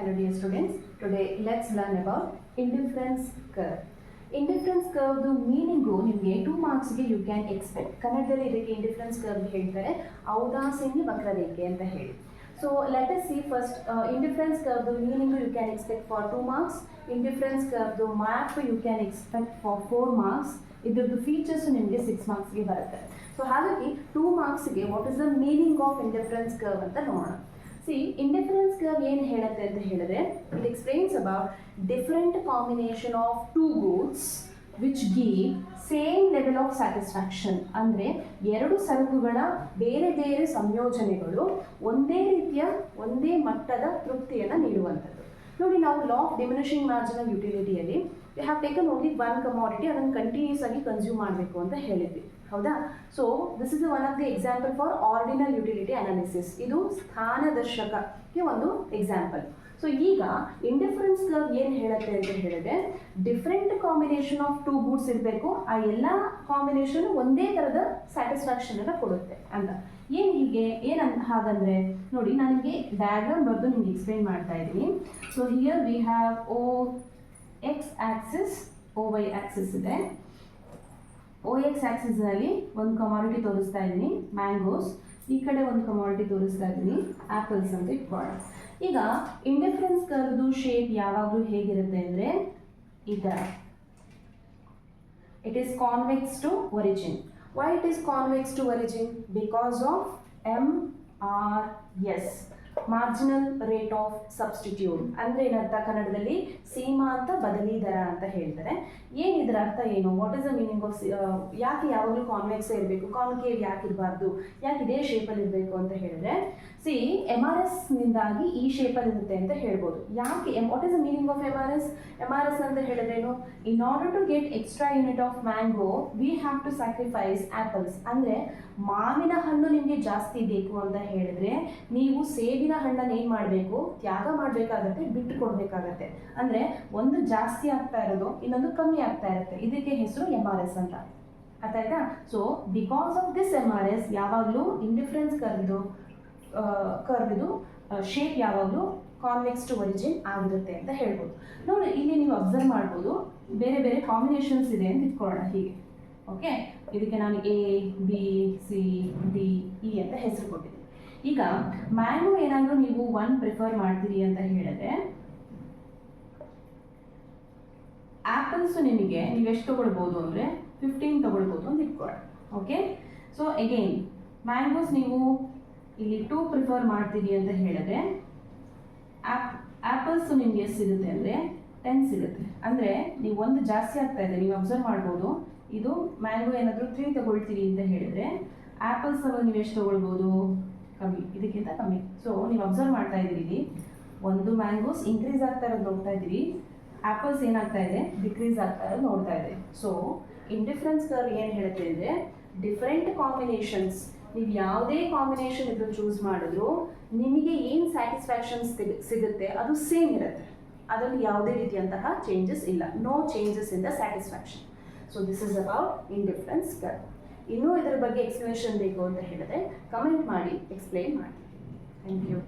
Hello dear students, today let's learn about indifference curve. Indifference curve the meaning ನಿಮಗೆ 2 marks ಗೆ you can expect. ಕನ್ನಡದಲ್ಲಿ ಇದಕ್ಕೆ indifference curve ಹೇಳ್ತಾರೆ ಔದಾಸೀನ್ಯ ವಕ್ರರೇಖೆ ಅಂತ ಹೇಳಿ. So let us see first indifference curve the meaning you can expect for 2 marks. Indifference curve the map you can expect for 4 marks. ಇದರದ್ದು features ನಿಮಗೆ 6 marks ಗೆ ಬರುತ್ತೆ. So ಹಾಗಾಗಿ 2 marks ಗೆ what is the meaning of indifference curve ಅಂತ ನೋಡೋಣ. See, indifference curve ಏನು ಹೇಳುತ್ತೆ ಅಂತ ಹೇಳಿದ್ರೆ it explains about different combination of two goods which give same level of satisfaction. ಅಂದರೆ ಎರಡು ಸರಕುಗಳ ಬೇರೆ ಬೇರೆ ಸಂಯೋಜನೆಗಳು ಒಂದೇ ಮಟ್ಟದ ತೃಪ್ತಿಯನ್ನು ನೀಡುವಂಥದ್ದು. ನೋಡಿ, ನಾವು ಲಾ ಆಫ್ ಡಿಮಿನಿಷಿಂಗ್ ಮಾರ್ಜಿನಲ್ ಯುಟಿಲಿಟಿಯಲ್ಲಿ we have taken only one commodity, ಅದನ್ನು ಕಂಟಿನ್ಯೂಸ್ ಆಗಿ ಕನ್ಸ್ಯೂಮ್ ಮಾಡಬೇಕು ಅಂತ ಹೇಳಿದ್ವಿ, ಹೌದಾ? So this is one of the example for ordinal utility analysis. ಇದು ಸ್ಥಾನದರ್ಶಕಕ್ಕೆ ಒಂದು ಎಕ್ಸಾಂಪಲ್. ಸೊ ಈಗ ಇಂಡಿಫರೆನ್ಸ್ ಕರ್ವ್ ಏನು ಹೇಳುತ್ತೆ ಅಂತ ಹೇಳಿದ್ರೆ different combination of two goods ಇರಬೇಕು, ಆ ಎಲ್ಲ ಕಾಂಬಿನೇಷನ್ ಒಂದೇ ಥರದ ಸ್ಯಾಟಿಸ್ಫ್ಯಾಕ್ಷನ್ ಅನ್ನು ಕೊಡುತ್ತೆ ಅಂತ. ಹಾಗಂದ್ರೆ ನೋಡಿ, ನಾನು ನಿಮಗೆ ಡಯಾಗ್ರಾಮ್ ಬರೆದು ನಿಮ್ಗೆ ಎಕ್ಸ್ಪ್ಲೈನ್ ಮಾಡ್ತಾ ಇದ್ದೀನಿ. So here we have O X axis, O Y axis ಇದೆ. ಓ ಎಕ್ಸ್ ಆಕ್ಸಿಸ್ನಲ್ಲಿ ಒಂದು ಕಮಾಡಿಟಿ ತೋರಿಸ್ತಾ ಇದ್ದೀನಿ, ಮ್ಯಾಂಗೋಸ್. ಈ ಕಡೆ ಒಂದು ಕಮಾಡಿಟಿ ತೋರಿಸ್ತಾ ಇದ್ದೀನಿ, ಆ್ಯಪಲ್ಸ್ ಅಂತ ಇಟ್ಕೊಳ್ಳೋಣ. ಈಗ ಇಂಡಿಫರೆನ್ಸ್ ಕರ್ವ್ದು ಶೇಪ್ ಯಾವಾಗಲೂ ಹೇಗಿರುತ್ತೆ ಅಂದರೆ ಈ ಥರ. It is convex to origin. Why it is convex to origin? Because of MRS, marginal rate of substitute. ಅಂದರೆ ಏನರ್ಥ ಕನ್ನಡದಲ್ಲಿ ಸೀಮಾಂತ ಬದಲಿ ದರ ಅಂತ ಹೇಳ್ತಾರೆ. ಇದರ ಅರ್ಥ ಏನು? What is the meaning of ಯಾಕೆ ಯಾವಾಗಲೂ ಕಾನ್ವೆಕ್ಸ್ ಇರಬೇಕು, ಕಾನ್ಕೇವ್ ಯಾಕೆ ಇರಬಾರ್ದು, ಯಾಕೆ ಇದೇ ಶೇಪಲ್ಲಿ ಇರಬೇಕು ಅಂತ ಹೇಳಿದ್ರೆ, MRS ನಿಂದಾಗಿ ಈ ಶೇಪಲ್ಲಿ ಇರುತ್ತೆ ಅಂತ ಹೇಳ್ಬೋದು. ಯಾಕೆ? What is the meaning of MRS? MRS ಅಂತ ಹೇಳಿದ್ರೇನು? In order to get extra unit of mango we have to sacrifice apples. ಅಂದರೆ ಮಾವಿನ ಹಣ್ಣು ನಿಮಗೆ ಜಾಸ್ತಿ ಬೇಕು ಅಂತ ಹೇಳಿದ್ರೆ ನೀವು ಸೇಬಿನ ಹಣ್ಣನ್ನು ಏನು ಮಾಡಬೇಕು? ತ್ಯಾಗ ಮಾಡಬೇಕಾಗತ್ತೆ, ಬಿಟ್ಟು ಕೊಡಬೇಕಾಗತ್ತೆ. ಅಂದರೆ ಒಂದು ಜಾಸ್ತಿ ಆಗ್ತಾ ಇರೋದು, ಇನ್ನೊಂದು ಕಮ್ಮಿ ಆಗ್ತಾ ಇರುತ್ತೆ. ಇದಕ್ಕೆ ಹೆಸರು MRS ಅಂತ. ಅರ್ಥ ಆಯ್ತಾ? So because of this MRS ಯಾವಾಗಲೂ ಇಂಡಿಫರೆನ್ಸ್ ಕರ್ವ್ದು ಶೇಪ್ ಯಾವಾಗಲೂ ಕಾನ್ವೆಕ್ಸ್ ಟು ಒರಿಜಿನ್ ಆಗಿರುತ್ತೆ ಅಂತ ಹೇಳ್ಬೋದು. ನೋಡಿ, ಇಲ್ಲಿ ನೀವು ಅಬ್ಸರ್ವ್ ಮಾಡ್ಬೋದು, ಬೇರೆ ಬೇರೆ ಕಾಂಬಿನೇಷನ್ಸ್ ಇದೆ ಅಂತ ಇಟ್ಕೊಳ್ಳೋಣ ಹೀಗೆ. ಓಕೆ, ಇದಕ್ಕೆ ನಾನು A B C D E ಅಂತ ಹೆಸರು ಕೊಟ್ಟಿದ್ದೀನಿ. ಈಗ ಮ್ಯಾಂಗೋ ಏನಾದರೂ ನೀವು 1 ಪ್ರಿಫರ್ ಮಾಡ್ತೀರಿ ಅಂತ ಹೇಳಿದ್ರೆ, ಆ್ಯಪಲ್ಸು ನಿಮಗೆ ನೀವು ಎಷ್ಟು ತೊಗೊಳ್ಬೋದು ಅಂದರೆ 15 ತೊಗೊಳ್ಬೋದು ಅಂತ ಇಟ್ಕೊಳ್ಳೋಣ. ಓಕೆ, ಸೊ ಅಗೈನ್ ಮ್ಯಾಂಗೋಸ್ ನೀವು ಇಲ್ಲಿ 2 ಪ್ರಿಫರ್ ಮಾಡ್ತೀರಿ ಅಂತ ಹೇಳಿದ್ರೆ ಆ್ಯಪಲ್ಸು ನಿಮ್ಗೆ ಎಷ್ಟು ಸಿಗುತ್ತೆ ಅಂದರೆ 10 ಸಿಗುತ್ತೆ. ಅಂದರೆ ನೀವು ಒಂದು ಜಾಸ್ತಿ ಆಗ್ತಾ ಇದೆ, ನೀವು ಅಬ್ಸರ್ವ್ ಮಾಡ್ಬೋದು. ಇದು ಮ್ಯಾಂಗೋ ಏನಾದರೂ 3 ತೊಗೊಳ್ತೀರಿ ಅಂತ ಹೇಳಿದರೆ ಆ್ಯಪಲ್ಸ್ ನೀವು ಎಷ್ಟು ತೊಗೊಳ್ಬೋದು? ಕಮ್ಮಿ, ಇದಕ್ಕಿಂತ ಕಮ್ಮಿ. ಸೊ ನೀವು ಅಬ್ಸರ್ವ್ ಮಾಡ್ತಾ ಇದ್ದೀರಿ, ಇಲ್ಲಿ ಒಂದು ಮ್ಯಾಂಗೋಸ್ ಇನ್ಕ್ರೀಸ್ ಆಗ್ತಾ ಇರೋದು ನೋಡ್ತಾ ಇದ್ದೀರಿ, ಆ್ಯಪಲ್ಸ್ ಏನಾಗ್ತಾ ಇದೆ? ಡಿಕ್ರೀಸ್ ಆಗ್ತಾ ಇರೋದು ನೋಡ್ತಾ ಇದೆ. ಸೊ ಇಂಡಿಫರೆನ್ಸ್ ಕರ್ವ್ ಏನು ಹೇಳುತ್ತೆ ಅಂದರೆ ಡಿಫರೆಂಟ್ ಕಾಂಬಿನೇಷನ್ಸ್, ನೀವು ಯಾವುದೇ ಕಾಂಬಿನೇಷನ್ ಇದ್ರು ಚೂಸ್ ಮಾಡಿದ್ರು ನಿಮಗೆ ಏನು ಸ್ಯಾಟಿಸ್ಫ್ಯಾಕ್ಷನ್ ಸಿಗುತ್ತೆ ಅದು ಸೇಮ್ ಇರುತ್ತೆ. ಅದರಲ್ಲಿ ಯಾವುದೇ ರೀತಿಯಂತಹ ಚೇಂಜಸ್ ಇಲ್ಲ. No changes in the satisfaction. So this is about indifference curve. ಇನ್ನೂ ಇದರ ಬಗ್ಗೆ ಎಕ್ಸ್ಪ್ಲನೇಷನ್ ಬೇಕು ಅಂತ ಹೇಳಿದ್ರೆ ಕಮೆಂಟ್ ಮಾಡಿ, ಎಕ್ಸ್ಪ್ಲೈನ್ ಮಾಡಿ. Thank you.